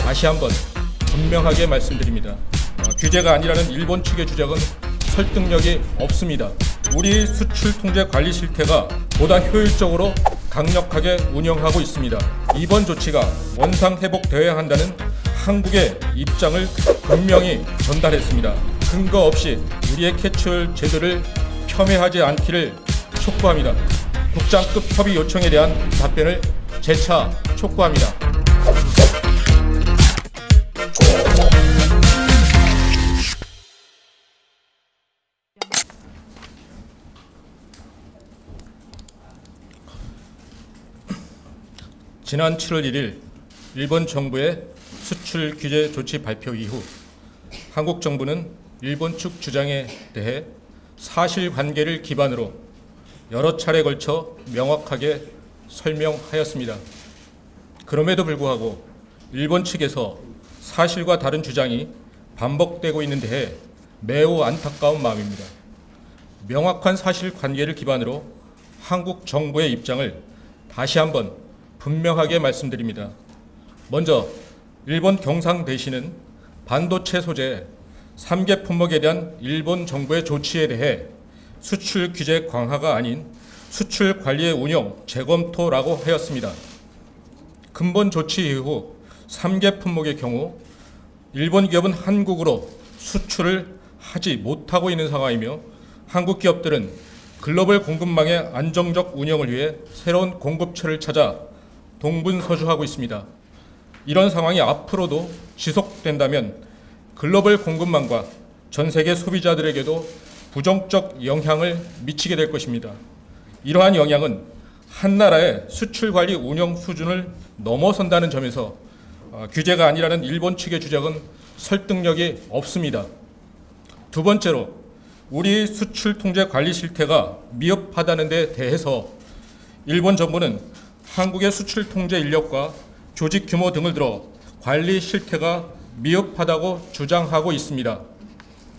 다시 한번 분명하게 말씀드립니다. 규제가 아니라는 일본 측의 주장은 설득력이 없습니다. 우리 수출 통제 관리 실태가 보다 효율적으로 강력하게 운영하고 있습니다. 이번 조치가 원상 회복되어야 한다는 한국의 입장을 분명히 전달했습니다. 근거 없이 우리의 캐치홀 제도를 폄훼하지 않기를 촉구합니다. 국장급 협의 요청에 대한 답변을 재차 촉구합니다. 지난 7월 1일 일본 정부의 수출 규제 조치 발표 이후 한국 정부는 일본 측 주장에 대해 사실관계를 기반으로 여러 차례 걸쳐 명확하게 설명하였습니다. 그럼에도 불구하고 일본 측에서 사실과 다른 주장이 반복되고 있는 데에 매우 안타까운 마음입니다. 명확한 사실관계를 기반으로 한국 정부의 입장을 다시 한번 분명하게 말씀드립니다. 먼저 일본 경상대신은 반도체 소재 3개 품목에 대한 일본 정부의 조치에 대해 수출 규제 강화가 아닌 수출 관리의 운영 재검토라고 하였습니다. 근본 조치 이후 3개 품목의 경우 일본 기업은 한국으로 수출을 하지 못하고 있는 상황이며 한국 기업들은 글로벌 공급망의 안정적 운영을 위해 새로운 공급처를 찾아 동분서주하고 있습니다. 이런 상황이 앞으로도 지속된다면 글로벌 공급망과 전 세계 소비자들에게도 부정적 영향을 미치게 될 것입니다. 이러한 영향은 한 나라의 수출 관리 운영 수준을 넘어선다는 점에서 규제가 아니라는 일본 측의 주장은 설득력이 없습니다. 두 번째로 우리 수출 통제 관리 실태가 미흡하다는 데 대해서 일본 정부는 한국의 수출 통제 인력과 조직 규모 등을 들어 관리 실태가 미흡하다고 주장하고 있습니다.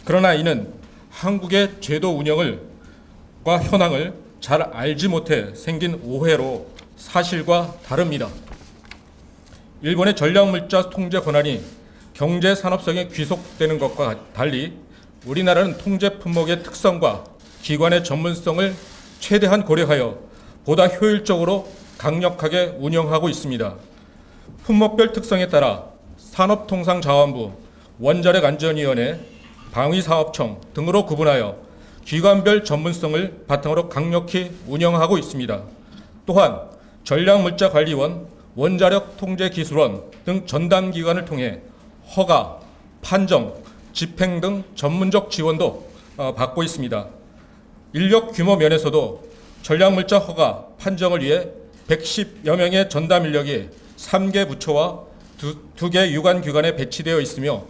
그러나 이는 한국의 제도 운영과 현황을 잘 알지 못해 생긴 오해로 사실과 다릅니다. 일본의 전략물자 통제 권한이 경제산업성에 귀속되는 것과 달리 우리나라는 통제 품목의 특성과 기관의 전문성을 최대한 고려하여 보다 효율적으로 강력하게 운영하고 있습니다. 품목별 특성에 따라 산업통상자원부, 원자력안전위원회, 방위사업청 등으로 구분하여 기관별 전문성을 바탕으로 강력히 운영하고 있습니다. 또한 전략물자관리원, 원자력통제기술원 등 전담기관을 통해 허가, 판정, 집행 등 전문적 지원도 받고 있습니다. 인력 규모 면에서도 전략물자 허가, 판정을 위해 110여 명의 전담 인력이 3개 부처와 2개 유관기관에 배치되어 있으며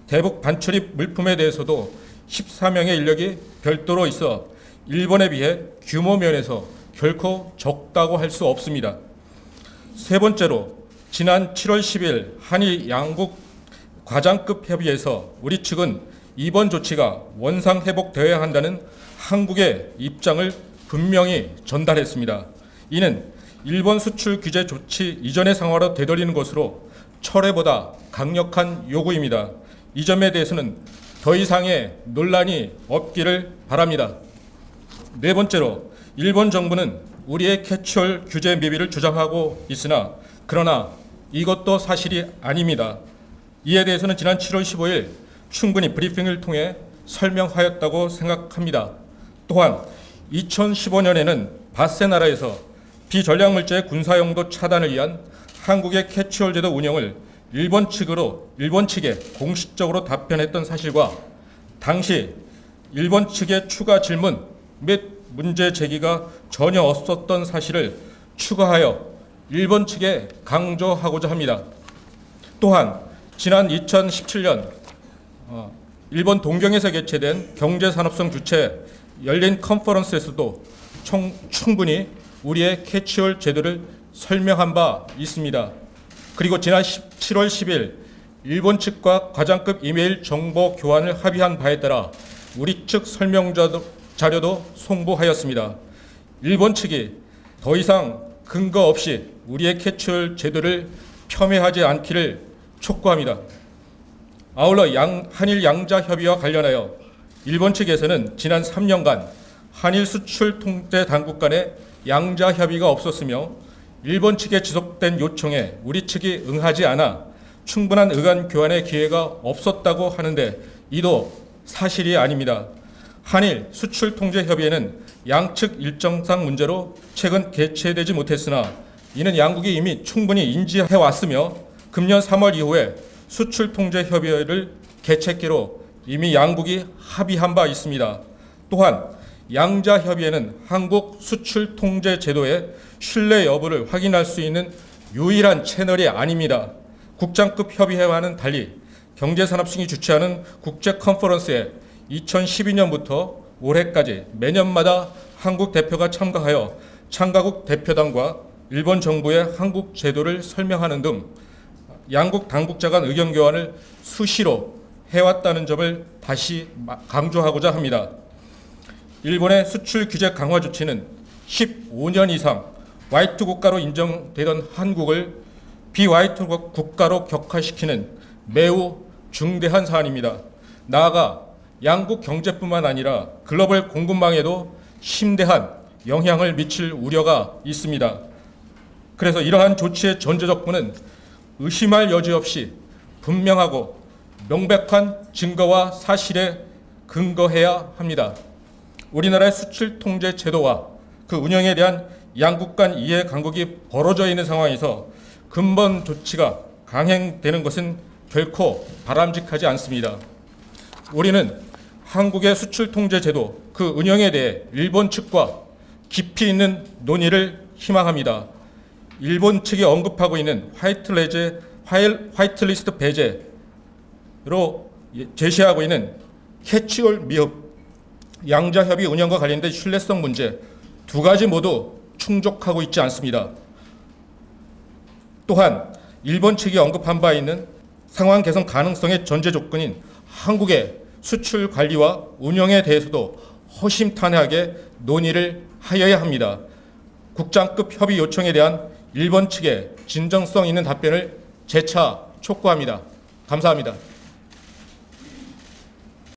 대북 반출입 물품에 대해서도 14명의 인력이 별도로 있어 일본에 비해 규모 면에서 결코 적다고 할 수 없습니다. 세 번째로 지난 7월 10일 한일 양국 과장급 협의에서 우리 측은 이번 조치가 원상 회복되어야 한다는 한국의 입장을 분명히 전달했습니다. 이는 일본 수출 규제 조치 이전의 상황으로 되돌리는 것으로 철회보다 강력한 요구입니다. 이 점에 대해서는 더 이상의 논란이 없기를 바랍니다. 네 번째로 일본 정부는 우리의 캐치홀 규제 미비를 주장하고 있으나 그러나 이것도 사실이 아닙니다. 이에 대해서는 지난 7월 15일 충분히 브리핑을 통해 설명하였다고 생각합니다. 또한 2015년에는 바세 나라에서 비전략물자의 군사용도 차단을 위한 한국의 캐치홀 제도 운영을 일본 측에 공식적으로 답변했던 사실과 당시 일본 측의 추가 질문 및 문제 제기가 전혀 없었던 사실을 추가하여 일본 측에 강조하고자 합니다. 또한 지난 2017년 일본 동경에서 개최된 경제산업성 주최 열린 컨퍼런스에서도 충분히 우리의 캐치홀 제도를 설명한 바 있습니다. 그리고 지난 7월 10일 일본 측과 과장급 이메일 정보 교환을 합의한 바에 따라 우리 측 설명 자료도 송부하였습니다. 일본 측이 더 이상 근거 없이 우리의 캐치홀 제도를 폄훼하지 않기를 촉구합니다. 아울러 한일 양자 협의와 관련하여 일본 측에서는 지난 3년간 한일 수출 통제 당국 간의 양자 협의가 없었으며 일본 측의 지속된 요청에 우리 측이 응하지 않아 충분한 의견 교환의 기회가 없었다고 하는데 이도 사실이 아닙니다. 한일 수출 통제 협의회는 양측 일정상 문제로 최근 개최되지 못했으나 이는 양국이 이미 충분히 인지해 왔으며 금년 3월 이후에 수출 통제 협의회를 개최기로 이미 양국이 합의한 바 있습니다. 또한 양자 협의회는 한국 수출 통제 제도의 신뢰 여부를 확인할 수 있는 유일한 채널이 아닙니다. 국장급 협의회와는 달리 경제산업청이 주최하는 국제 컨퍼런스에 2012년부터 올해까지 매년마다 한국 대표가 참가하여 참가국 대표단과 일본 정부의 한국 제도를 설명하는 등 양국 당국자 간 의견 교환을 수시로 해왔다는 점을 다시 강조하고자 합니다. 일본의 수출 규제 강화 조치는 15년 이상 화이트 국가로 인정되던 한국을 비화이트 국가로 격화시키는 매우 중대한 사안입니다. 나아가 양국 경제뿐만 아니라 글로벌 공급망에도 심대한 영향을 미칠 우려가 있습니다. 그래서 이러한 조치의 전제조건은 의심할 여지 없이 분명하고 명백한 증거와 사실에 근거해야 합니다. 우리나라의 수출 통제 제도와 그 운영에 대한 양국 간 이해 간극이 벌어져 있는 상황에서 근본 조치가 강행되는 것은 결코 바람직하지 않습니다. 우리는 한국의 수출 통제 제도 그 운영에 대해 일본 측과 깊이 있는 논의를 희망합니다. 일본 측이 언급하고 있는 화이트리스트 배제로 제시하고 있는 캐치올 미흡, 양자협의 운영과 관련된 신뢰성 문제 두 가지 모두 충족하고 있지 않습니다. 또한 일본 측이 언급한 바 있는 상황 개선 가능성의 전제 조건인 한국의 수출 관리와 운영에 대해서도 허심탄회하게 논의를 하여야 합니다. 국장급 협의 요청에 대한 일본 측의 진정성 있는 답변을 재차 촉구합니다. 감사합니다.